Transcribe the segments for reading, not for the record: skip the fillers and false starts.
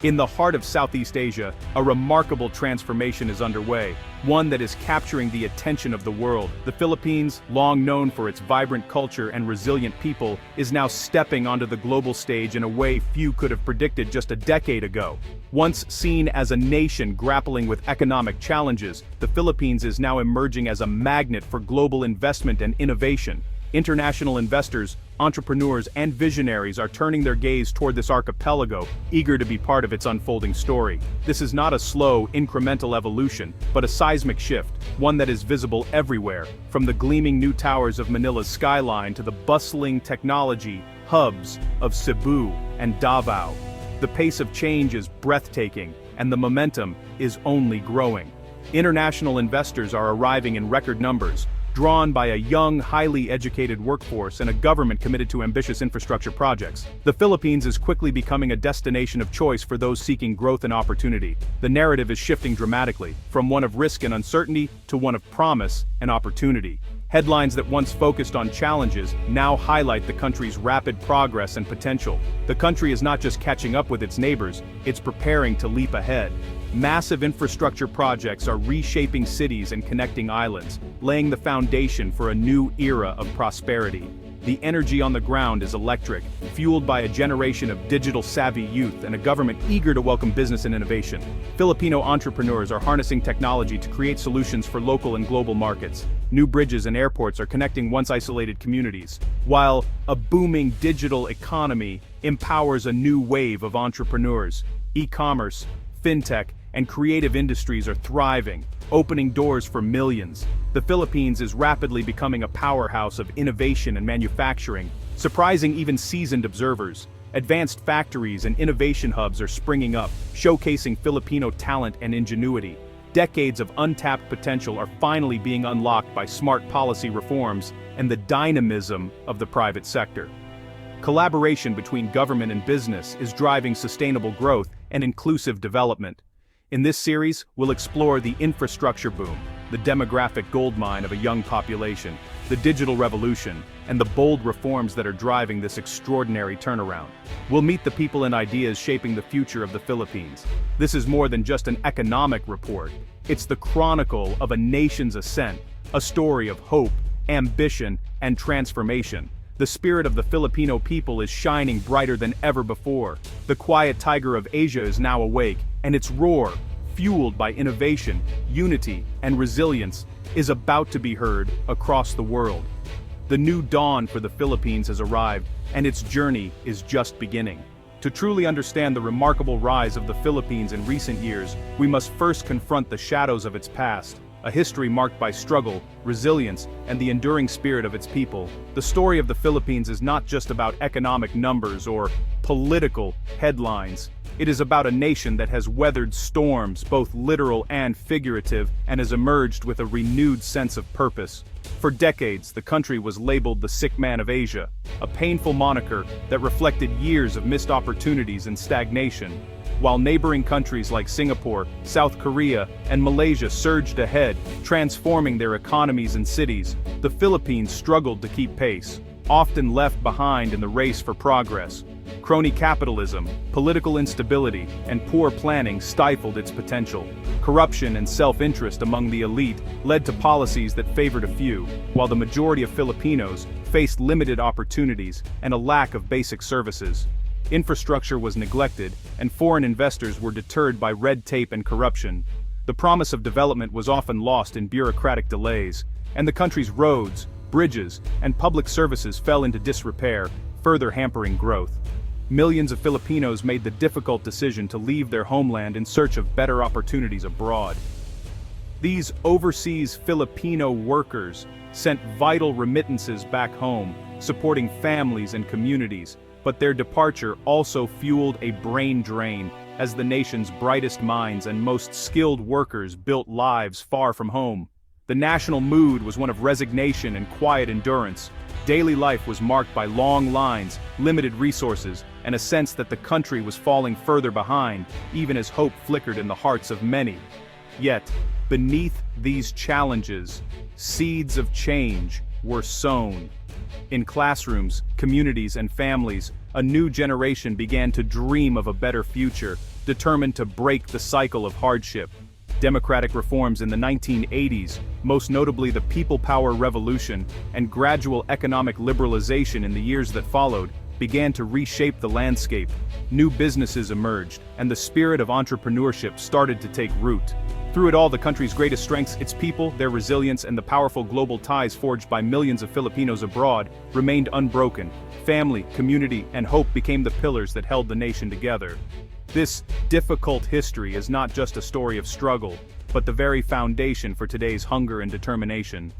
In the heart of Southeast Asia, a remarkable transformation is underway, one that is capturing the attention of the world. The Philippines, long known for its vibrant culture and resilient people, is now stepping onto the global stage in a way few could have predicted just a decade ago. Once seen as a nation grappling with economic challenges, the Philippines is now emerging as a magnet for global investment and innovation. International investors, entrepreneurs, and visionaries are turning their gaze toward this archipelago, eager to be part of its unfolding story. This is not a slow, incremental evolution, but a seismic shift, one that is visible everywhere, from the gleaming new towers of Manila's skyline to the bustling technology hubs of Cebu and Davao. The pace of change is breathtaking, and the momentum is only growing. International investors are arriving in record numbers, drawn by a young, highly educated workforce and a government committed to ambitious infrastructure projects. The Philippines is quickly becoming a destination of choice for those seeking growth and opportunity. The narrative is shifting dramatically, from one of risk and uncertainty to one of promise and opportunity. Headlines that once focused on challenges now highlight the country's rapid progress and potential. The country is not just catching up with its neighbors, it's preparing to leap ahead. Massive infrastructure projects are reshaping cities and connecting islands, laying the foundation for a new era of prosperity. The energy on the ground is electric, fueled by a generation of digital-savvy youth and a government eager to welcome business and innovation. Filipino entrepreneurs are harnessing technology to create solutions for local and global markets. New bridges and airports are connecting once isolated communities, while a booming digital economy empowers a new wave of entrepreneurs. E-commerce, fintech, and creative industries are thriving, opening doors for millions. The Philippines is rapidly becoming a powerhouse of innovation and manufacturing, surprising even seasoned observers. Advanced factories and innovation hubs are springing up, showcasing Filipino talent and ingenuity. Decades of untapped potential are finally being unlocked by smart policy reforms and the dynamism of the private sector. Collaboration between government and business is driving sustainable growth and inclusive development. In this series, we'll explore the infrastructure boom, the demographic goldmine of a young population, the digital revolution, and the bold reforms that are driving this extraordinary turnaround. We'll meet the people and ideas shaping the future of the Philippines. This is more than just an economic report. It's the chronicle of a nation's ascent, a story of hope, ambition, and transformation. The spirit of the Filipino people is shining brighter than ever before. The quiet tiger of Asia is now awake, and its roar, fueled by innovation, unity, and resilience, is about to be heard across the world. The new dawn for the Philippines has arrived, and its journey is just beginning. To truly understand the remarkable rise of the Philippines in recent years, we must first confront the shadows of its past, a history marked by struggle, resilience, and the enduring spirit of its people. The story of the Philippines is not just about economic numbers or political headlines. It is about a nation that has weathered storms, both literal and figurative, and has emerged with a renewed sense of purpose. For decades, the country was labeled the sick man of Asia, a painful moniker that reflected years of missed opportunities and stagnation. While neighboring countries like Singapore, South Korea, and Malaysia surged ahead, transforming their economies and cities, the Philippines struggled to keep pace, often left behind in the race for progress. Crony capitalism, political instability, and poor planning stifled its potential. Corruption and self-interest among the elite led to policies that favored a few, while the majority of Filipinos faced limited opportunities and a lack of basic services. Infrastructure was neglected, and foreign investors were deterred by red tape and corruption. The promise of development was often lost in bureaucratic delays, and the country's roads, bridges, and public services fell into disrepair, further hampering growth. Millions of Filipinos made the difficult decision to leave their homeland in search of better opportunities abroad. These overseas Filipino workers sent vital remittances back home, supporting families and communities, but their departure also fueled a brain drain as the nation's brightest minds and most skilled workers built lives far from home. The national mood was one of resignation and quiet endurance. Daily life was marked by long lines, limited resources, and a sense that the country was falling further behind, even as hope flickered in the hearts of many. Yet, beneath these challenges, seeds of change were sown. In classrooms, communities, and families, a new generation began to dream of a better future, determined to break the cycle of hardship. Democratic reforms in the 1980s, most notably the People Power Revolution, and gradual economic liberalization in the years that followed, began to reshape the landscape. New businesses emerged, and the spirit of entrepreneurship started to take root. Through it all, the country's greatest strengths, its people, their resilience, and the powerful global ties forged by millions of Filipinos abroad, remained unbroken. Family, community, and hope became the pillars that held the nation together. This difficult history is not just a story of struggle, but the very foundation for today's hunger and determination.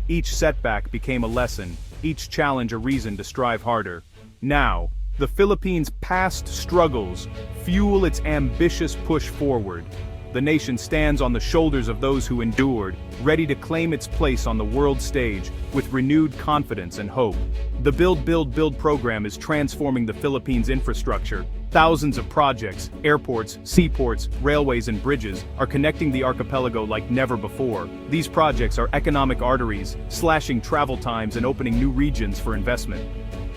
Each setback became a lesson, each challenge a reason to strive harder. Now, the Philippines' past struggles fuel its ambitious push forward. The nation stands on the shoulders of those who endured, ready to claim its place on the world stage with renewed confidence and hope. The Build program is transforming the Philippines' infrastructure. Thousands of projects, airports, seaports, railways, and bridges are connecting the archipelago like never before. These projects are economic arteries, slashing travel times and opening new regions for investment.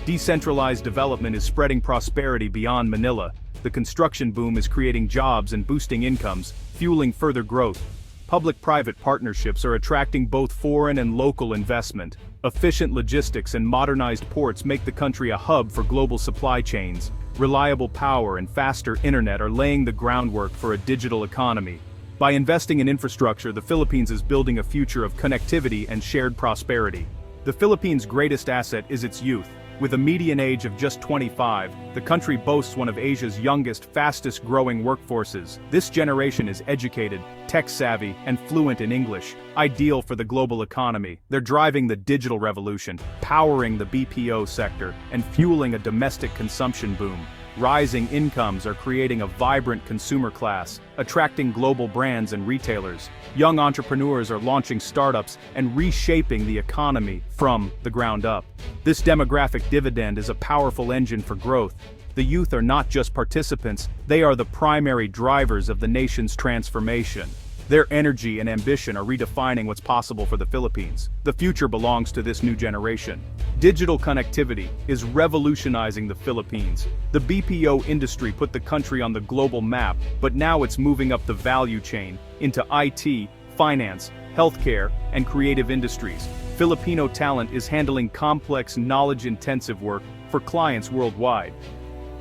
Decentralized development is spreading prosperity beyond Manila. The construction boom is creating jobs and boosting incomes, fueling further growth. Public-private partnerships are attracting both foreign and local investment. Efficient logistics and modernized ports make the country a hub for global supply chains. Reliable power and faster internet are laying the groundwork for a digital economy. By investing in infrastructure, the Philippines is building a future of connectivity and shared prosperity. The Philippines' greatest asset is its youth. With a median age of just 25, the country boasts one of Asia's youngest, fastest-growing workforces. This generation is educated, tech-savvy, and fluent in English, ideal for the global economy. They're driving the digital revolution, powering the BPO sector, and fueling a domestic consumption boom. Rising incomes are creating a vibrant consumer class, attracting global brands and retailers. Young entrepreneurs are launching startups and reshaping the economy from the ground up. This demographic dividend is a powerful engine for growth. The youth are not just participants, they are the primary drivers of the nation's transformation. Their energy and ambition are redefining what's possible for the Philippines. The future belongs to this new generation. Digital connectivity is revolutionizing the Philippines. The BPO industry put the country on the global map, but now it's moving up the value chain into IT, finance, healthcare, and creative industries. Filipino talent is handling complex, knowledge-intensive work for clients worldwide.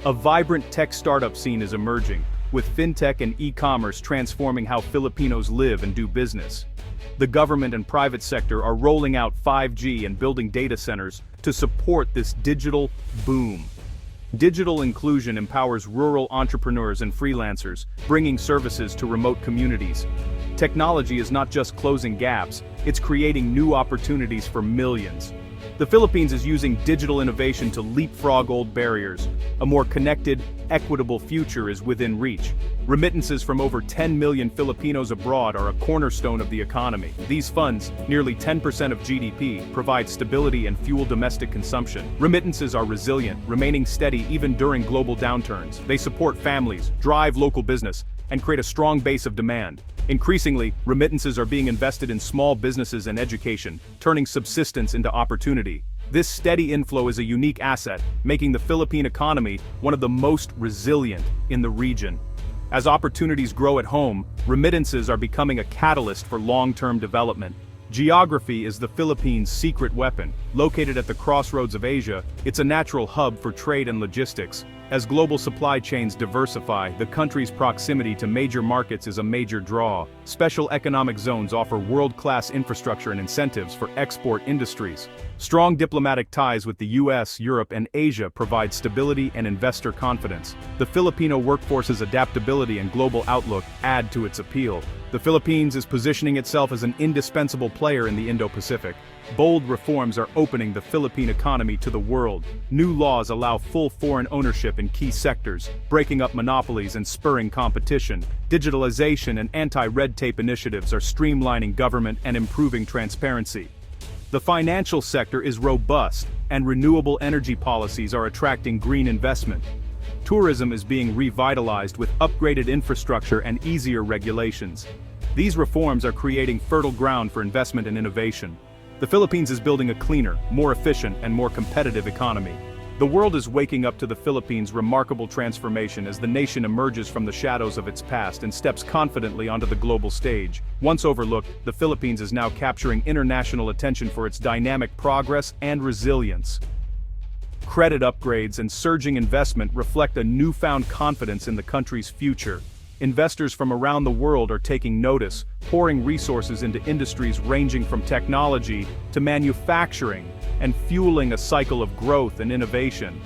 A vibrant tech startup scene is emerging, with fintech and e-commerce transforming how Filipinos live and do business. The government and private sector are rolling out 5G and building data centers to support this digital boom. Digital inclusion empowers rural entrepreneurs and freelancers, bringing services to remote communities. Technology is not just closing gaps, it's creating new opportunities for millions. The Philippines is using digital innovation to leapfrog old barriers. A more connected, equitable future is within reach. Remittances from over 10 million Filipinos abroad are a cornerstone of the economy. These funds, nearly 10% of GDP, provide stability and fuel domestic consumption. Remittances are resilient, remaining steady even during global downturns. They support families, drive local business, and create a strong base of demand. Increasingly, remittances are being invested in small businesses and education, turning subsistence into opportunity. This steady inflow is a unique asset, making the Philippine economy one of the most resilient in the region. As opportunities grow at home, remittances are becoming a catalyst for long-term development. Geography is the Philippines' secret weapon. Located at the crossroads of Asia, it's a natural hub for trade and logistics. As global supply chains diversify, the country's proximity to major markets is a major draw. Special economic zones offer world-class infrastructure and incentives for export industries. Strong diplomatic ties with the US, Europe, and Asia provide stability and investor confidence. The Filipino workforce's adaptability and global outlook add to its appeal. The Philippines is positioning itself as an indispensable player in the Indo-Pacific. Bold reforms are opening the Philippine economy to the world. New laws allow full foreign ownership in key sectors, breaking up monopolies and spurring competition. Digitalization and anti-red tape initiatives are streamlining government and improving transparency. The financial sector is robust, and renewable energy policies are attracting green investment. Tourism is being revitalized with upgraded infrastructure and easier regulations. These reforms are creating fertile ground for investment and innovation. The Philippines is building a cleaner, more efficient, and more competitive economy. The world is waking up to the Philippines' remarkable transformation as the nation emerges from the shadows of its past and steps confidently onto the global stage. Once overlooked, the Philippines is now capturing international attention for its dynamic progress and resilience. Credit upgrades and surging investment reflect a newfound confidence in the country's future. Investors from around the world are taking notice, pouring resources into industries ranging from technology to manufacturing, and fueling a cycle of growth and innovation.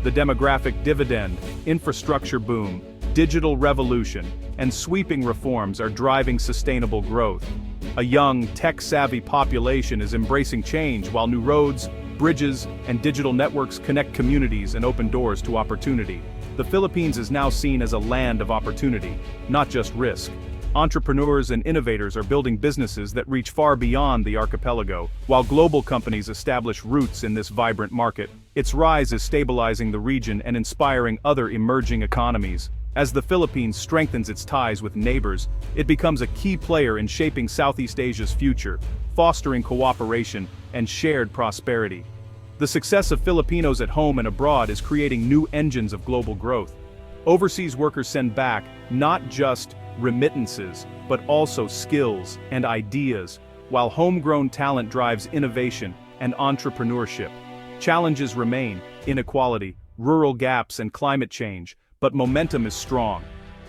The demographic dividend, infrastructure boom, digital revolution, and sweeping reforms are driving sustainable growth. A young, tech-savvy population is embracing change while new roads, bridges, and digital networks connect communities and open doors to opportunity. The Philippines is now seen as a land of opportunity, not just risk. Entrepreneurs and innovators are building businesses that reach far beyond the archipelago, while global companies establish roots in this vibrant market. Its rise is stabilizing the region and inspiring other emerging economies. As the Philippines strengthens its ties with neighbors, it becomes a key player in shaping Southeast Asia's future, fostering cooperation and shared prosperity. The success of Filipinos at home and abroad is creating new engines of global growth. Overseas workers send back not just remittances, but also skills and ideas, while homegrown talent drives innovation and entrepreneurship. Challenges remain: inequality, rural gaps, and climate change, but momentum is strong.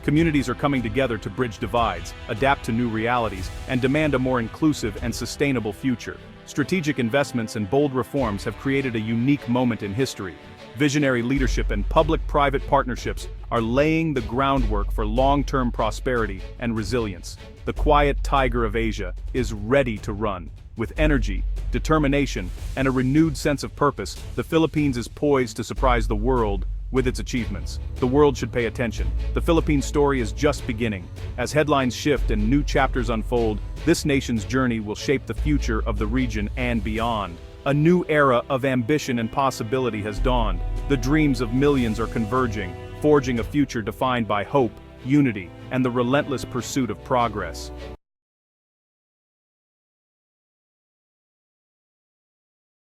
Communities are coming together to bridge divides, adapt to new realities, and demand a more inclusive and sustainable future. Strategic investments and bold reforms have created a unique moment in history. Visionary leadership and public-private partnerships are laying the groundwork for long-term prosperity and resilience. The quiet tiger of Asia is ready to run. With energy, determination, and a renewed sense of purpose, the Philippines is poised to surprise the world with its achievements. The world should pay attention. The Philippines story is just beginning. As headlines shift and new chapters unfold, this nation's journey will shape the future of the region and beyond. A new era of ambition and possibility has dawned. The dreams of millions are converging, forging a future defined by hope, unity, and the relentless pursuit of progress.